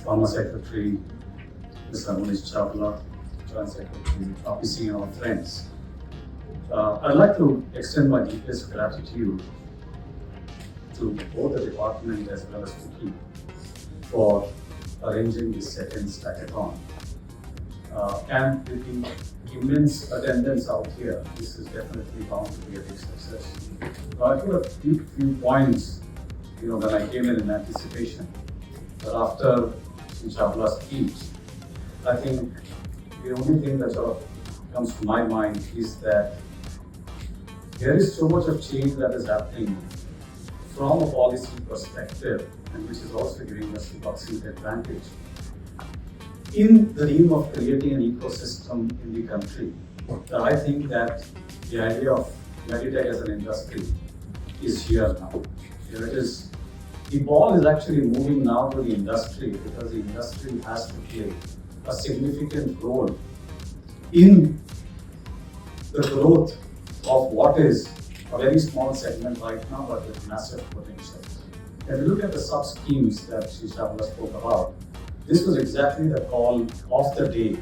former Secretary, Mr. Arunish Chawla, Joint Secretary, FICCI and our friends. I'd like to extend my deepest gratitude to both the department as well as FICCI for arranging this second Stackathon. And with the immense attendance out here, this is definitely bound to be a big success. I put a few points, when I came in anticipation. But after Chawla's speech, I think the only thing that sort of comes to my mind is that there is so much of change that is happening from a policy perspective, and which is also giving us a proximate advantage in the name of creating an ecosystem in the country. I think that the idea of MediTech as an industry is here now. Here it is. The ball is actually moving now to the industry because the industry has to play a significant role in the growth of what is a very small segment right now, but with massive potential. If you look at the sub-schemes that Chawla spoke about, this was exactly the call of the day.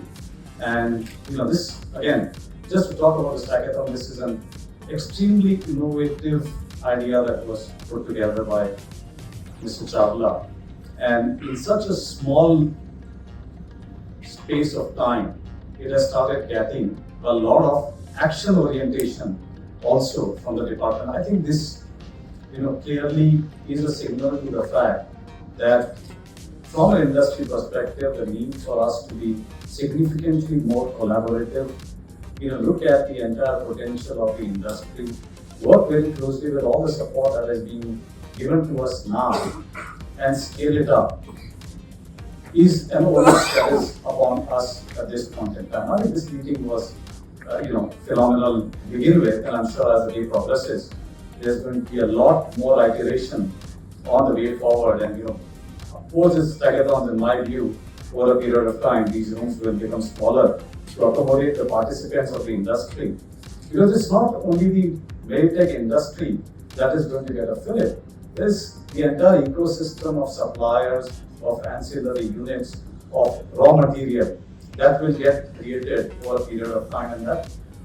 And this, again, just to talk about the Stackathon, this is an extremely innovative idea that was put together by Mr. Chawla. And in such a small space of time, it has started getting a lot of action orientation also from the department. I think this, clearly is a signal to the fact that from an industry perspective, the need for us to be significantly more collaborative, look at the entire potential of the industry, work very closely with all the support that is being given to us now, and scale it up, is an onus that is upon us at this point in time. I think this meeting was, phenomenal to begin with, and I'm sure as the day progresses, there's going to be a lot more iteration on the way forward. And post this Stackathons, in my view, over a period of time, these rooms will become smaller to accommodate the participants of the industry. Because it's not only the MediTech industry that is going to get a fillip. There's the entire ecosystem of suppliers, of ancillary units, of raw material that will get created over a period of time. And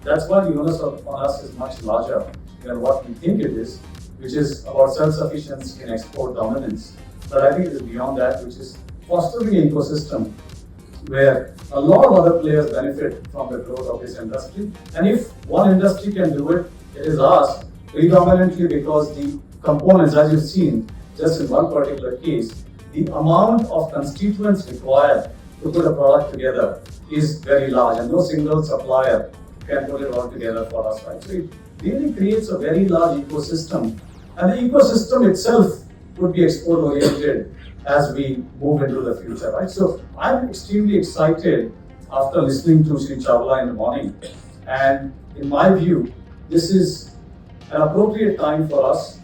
that's why the onus on us is much larger than what we think it is, which is about self-sufficiency and export dominance. But I think it is beyond that, which is fostering an ecosystem where a lot of other players benefit from the growth of this industry. And if one industry can do it, it is ours, predominantly because the components, as you've seen, just in one particular case, the amount of constituents required to put a product together is very large, and no single supplier can put it all together for us, right? So it really creates a very large ecosystem, and the ecosystem itself would be export oriented as we move into the future, right? So I'm extremely excited after listening to Sri Chawla in the morning, and in my view, this is an appropriate time for us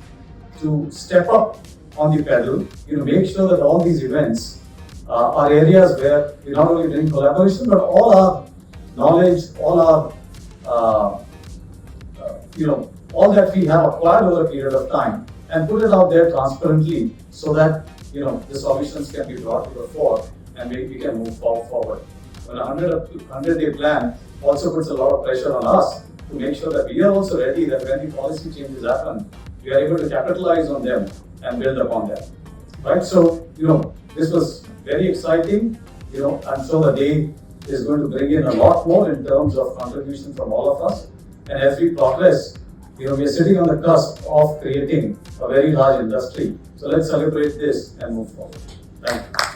to step up on the pedal, make sure that all these events are areas where we're not only doing collaboration, but all our knowledge, all our, all that we have acquired over a period of time, and put it out there transparently so that, the solutions can be brought to the fore and we can move forward. But a 100-day plan also puts a lot of pressure on us to make sure that we are also ready, that when the policy changes happen, we are able to capitalize on them and build upon them, right? So, this was very exciting. I'm sure the day is going to bring in a lot more in terms of contribution from all of us. And as we progress, we are sitting on the cusp of creating a very large industry. So let's celebrate this and move forward. Thank you.